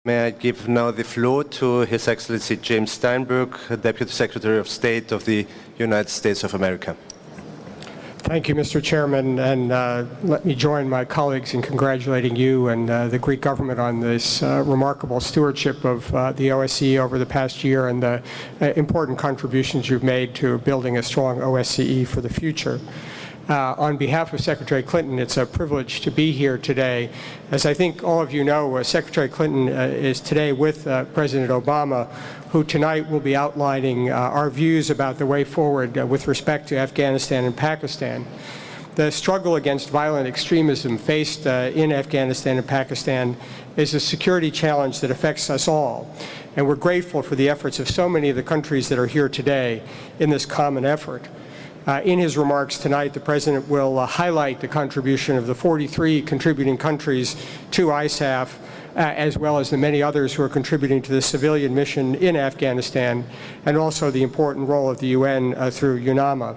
May I give now the floor to His Excellency James Steinberg, Deputy Secretary of State of the United States of America. Thank you, Mr. Chairman, and let me join my colleagues in congratulating you and the Greek government on this remarkable stewardship of the OSCE over the past year and the important contributions you've made to building a strong OSCE for the future. On behalf of Secretary Clinton, it's a privilege to be here today. As I think all of you know, Secretary Clinton is today with President Obama, who tonight will be outlining our views about the way forward with respect to Afghanistan and Pakistan. The struggle against violent extremism faced in Afghanistan and Pakistan is a security challenge that affects us all, and we're grateful for the efforts of so many of the countries that are here today in this common effort. In his remarks tonight, the President will highlight the contribution of the 43 contributing countries to ISAF, as well as the many others who are contributing to the civilian mission in Afghanistan, and also the important role of the UN through UNAMA.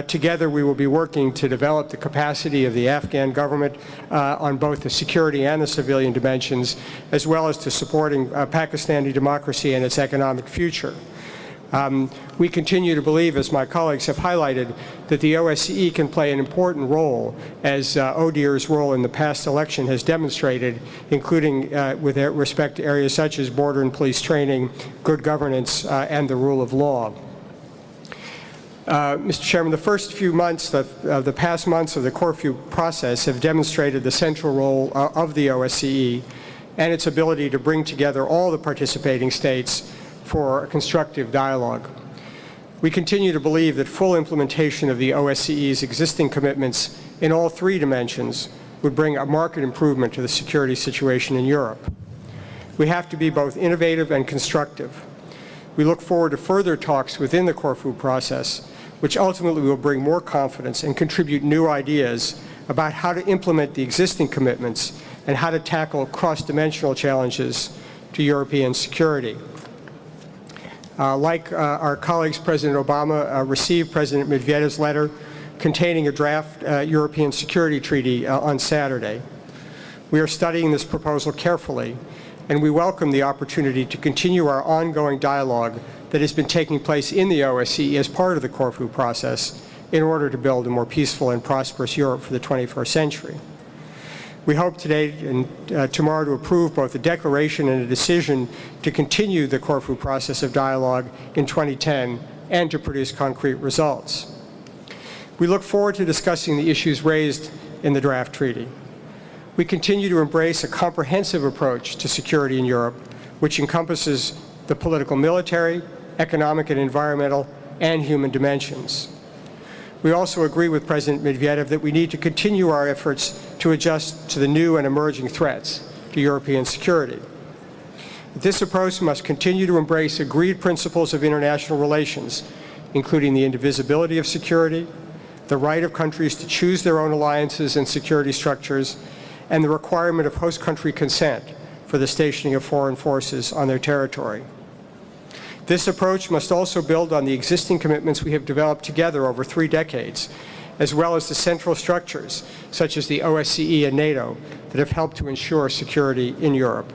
Together, we will be working to develop the capacity of the Afghan government on both the security and the civilian dimensions, as well as to supporting Pakistani democracy and its economic future. We continue to believe, as my colleagues have highlighted, that the OSCE can play an important role, as ODIHR's role in the past election has demonstrated, including with respect to areas such as border and police training, good governance, and the rule of law. Mr. Chairman, the first few months, the past months of the Corfu process have demonstrated the central role of the OSCE and its ability to bring together all the participating states for a constructive dialogue. We continue to believe that full implementation of the OSCE's existing commitments in all three dimensions would bring a marked improvement to the security situation in Europe. We have to be both innovative and constructive. We look forward to further talks within the Corfu process, which ultimately will bring more confidence and contribute new ideas about how to implement the existing commitments and how to tackle cross-dimensional challenges to European security. Like our colleagues, President Obama received President Medvedev's letter containing a draft European Security Treaty on Saturday. We are studying this proposal carefully, and we welcome the opportunity to continue our ongoing dialogue that has been taking place in the OSCE as part of the Corfu process in order to build a more peaceful and prosperous Europe for the 21st century. We hope today and tomorrow to approve both a declaration and a decision to continue the Corfu process of dialogue in 2010 and to produce concrete results. We look forward to discussing the issues raised in the draft treaty. We continue to embrace a comprehensive approach to security in Europe, which encompasses the political, military, economic and environmental, and human dimensions. We also agree with President Medvedev that we need to continue our efforts to adjust to the new and emerging threats to European security. This approach must continue to embrace agreed principles of international relations, including the indivisibility of security, the right of countries to choose their own alliances and security structures, and the requirement of host country consent for the stationing of foreign forces on their territory. This approach must also build on the existing commitments we have developed together over 3 decades, as well as the central structures, such as the OSCE and NATO, that have helped to ensure security in Europe.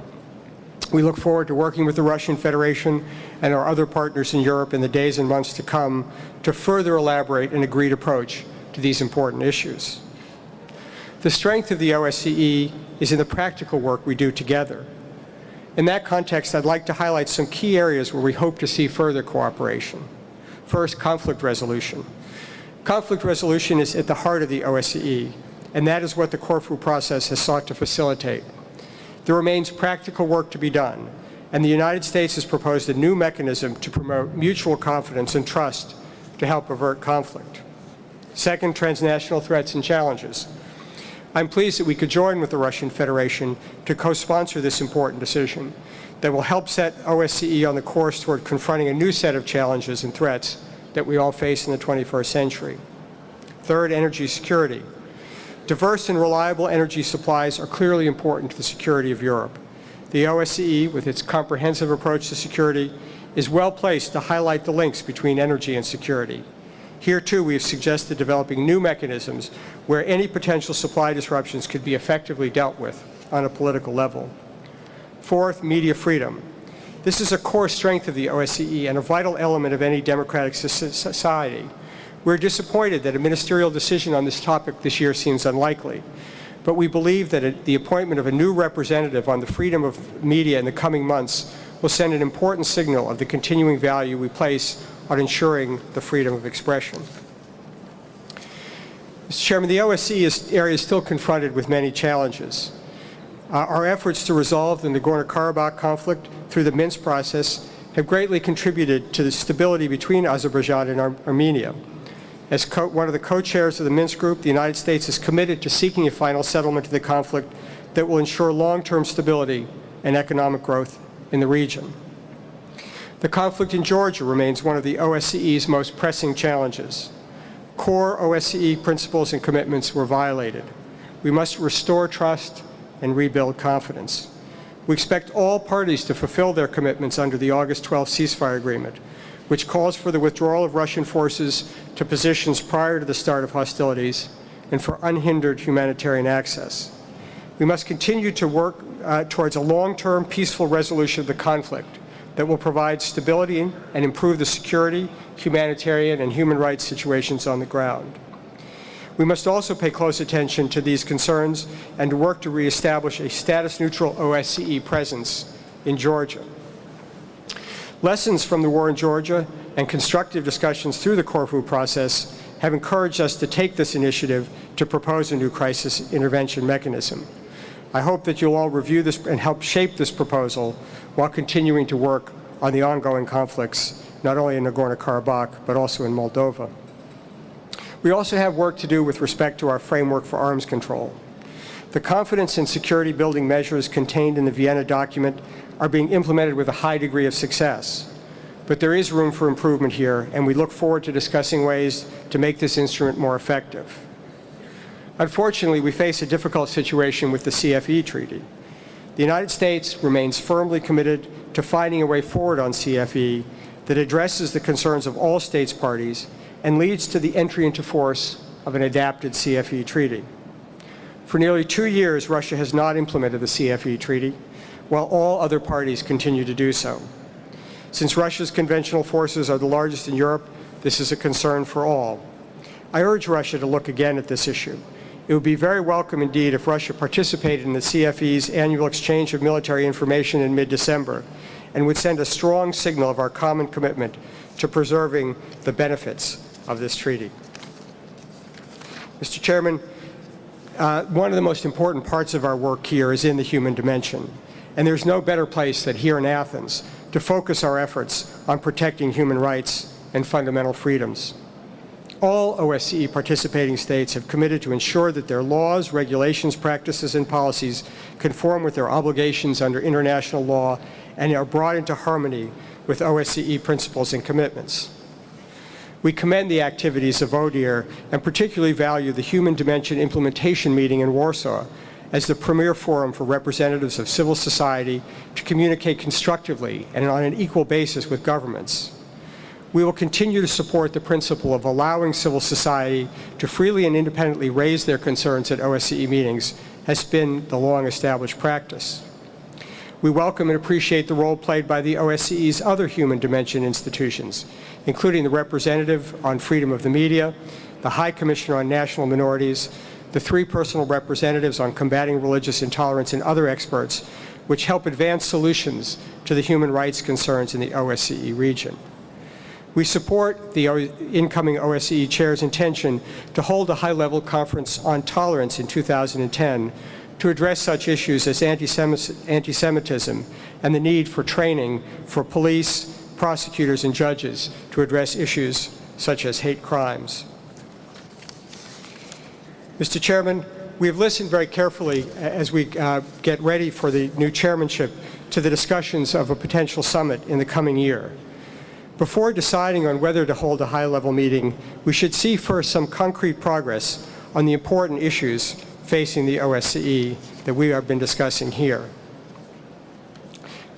We look forward to working with the Russian Federation and our other partners in Europe in the days and months to come to further elaborate an agreed approach to these important issues. The strength of the OSCE is in the practical work we do together. In that context, I'd like to highlight some key areas where we hope to see further cooperation. First, conflict resolution. Conflict resolution is at the heart of the OSCE, and that is what the Corfu process has sought to facilitate. There remains practical work to be done, and the United States has proposed a new mechanism to promote mutual confidence and trust to help avert conflict. Second, transnational threats and challenges. I'm pleased that we could join with the Russian Federation to co-sponsor this important decision that will help set OSCE on the course toward confronting a new set of challenges and threats that we all face in the 21st century. Third, energy security. Diverse and reliable energy supplies are clearly important to the security of Europe. The OSCE, with its comprehensive approach to security, is well placed to highlight the links between energy and security. Here, too, we have suggested developing new mechanisms where any potential supply disruptions could be effectively dealt with on a political level. Fourth, media freedom. This is a core strength of the OSCE and a vital element of any democratic society. We're disappointed that a ministerial decision on this topic this year seems unlikely, but we believe that the appointment of a new representative on the freedom of media in the coming months will send an important signal of the continuing value we place on ensuring the freedom of expression. Mr. Chairman, the OSCE area is still confronted with many challenges. Our efforts to resolve the Nagorno-Karabakh conflict through the Minsk process have greatly contributed to the stability between Azerbaijan and Armenia. As one of the co-chairs of the Minsk Group, the United States is committed to seeking a final settlement to the conflict that will ensure long-term stability and economic growth in the region. The conflict in Georgia remains one of the OSCE's most pressing challenges. Core OSCE principles and commitments were violated. We must restore trust and rebuild confidence. We expect all parties to fulfill their commitments under the August 12 ceasefire agreement, which calls for the withdrawal of Russian forces to positions prior to the start of hostilities and for unhindered humanitarian access. We must continue to work towards a long-term peaceful resolution of the conflict that will provide stability and improve the security, humanitarian, and human rights situations on the ground. We must also pay close attention to these concerns and to work to reestablish a status-neutral OSCE presence in Georgia. Lessons from the war in Georgia and constructive discussions through the Corfu process have encouraged us to take this initiative to propose a new crisis intervention mechanism. I hope that you'll all review this and help shape this proposal while continuing to work on the ongoing conflicts, not only in Nagorno-Karabakh, but also in Moldova. We also have work to do with respect to our framework for arms control. The confidence and security building measures contained in the Vienna document are being implemented with a high degree of success. But there is room for improvement here, and we look forward to discussing ways to make this instrument more effective. Unfortunately, we face a difficult situation with the CFE treaty. The United States remains firmly committed to finding a way forward on CFE that addresses the concerns of all states parties and leads to the entry into force of an adapted CFE treaty. For nearly 2 years, Russia has not implemented the CFE treaty, while all other parties continue to do so. Since Russia's conventional forces are the largest in Europe, this is a concern for all. I urge Russia to look again at this issue. It would be very welcome indeed if Russia participated in the CFE's annual exchange of military information in mid-December and would send a strong signal of our common commitment to preserving the benefits of this treaty. Mr. Chairman, one of the most important parts of our work here is in the human dimension, and there's no better place than here in Athens to focus our efforts on protecting human rights and fundamental freedoms. All OSCE participating states have committed to ensure that their laws, regulations, practices, and policies conform with their obligations under international law and are brought into harmony with OSCE principles and commitments. We commend the activities of ODIHR and particularly value the Human Dimension Implementation Meeting in Warsaw as the premier forum for representatives of civil society to communicate constructively and on an equal basis with governments. We will continue to support the principle of allowing civil society to freely and independently raise their concerns at OSCE meetings has been the long-established practice. We welcome and appreciate the role played by the OSCE's other human dimension institutions, including the Representative on Freedom of the Media, the High Commissioner on National Minorities, the 3 personal representatives on combating religious intolerance, and other experts, which help advance solutions to the human rights concerns in the OSCE region. We support the incoming OSCE Chair's intention to hold a high-level conference on tolerance in 2010 to address such issues as anti-Semitism and the need for training for police, prosecutors, and judges to address issues such as hate crimes. Mr. Chairman, we have listened very carefully as we get ready for the new chairmanship to the discussions of a potential summit in the coming year. Before deciding on whether to hold a high-level meeting, we should see first some concrete progress on the important issues facing the OSCE that we have been discussing here.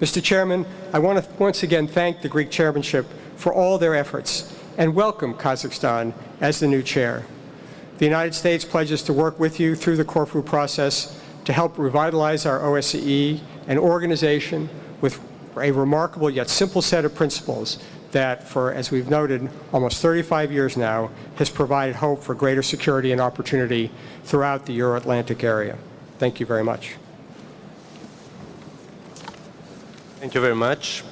Mr. Chairman, I want to once again thank the Greek chairmanship for all their efforts and welcome Kazakhstan as the new chair. The United States pledges to work with you through the Corfu process to help revitalize our OSCE an organization with a remarkable yet simple set of principles that, for, as we've noted, almost 35 years now, has provided hope for greater security and opportunity throughout the Euro-Atlantic area. Thank you very much. Thank you very much.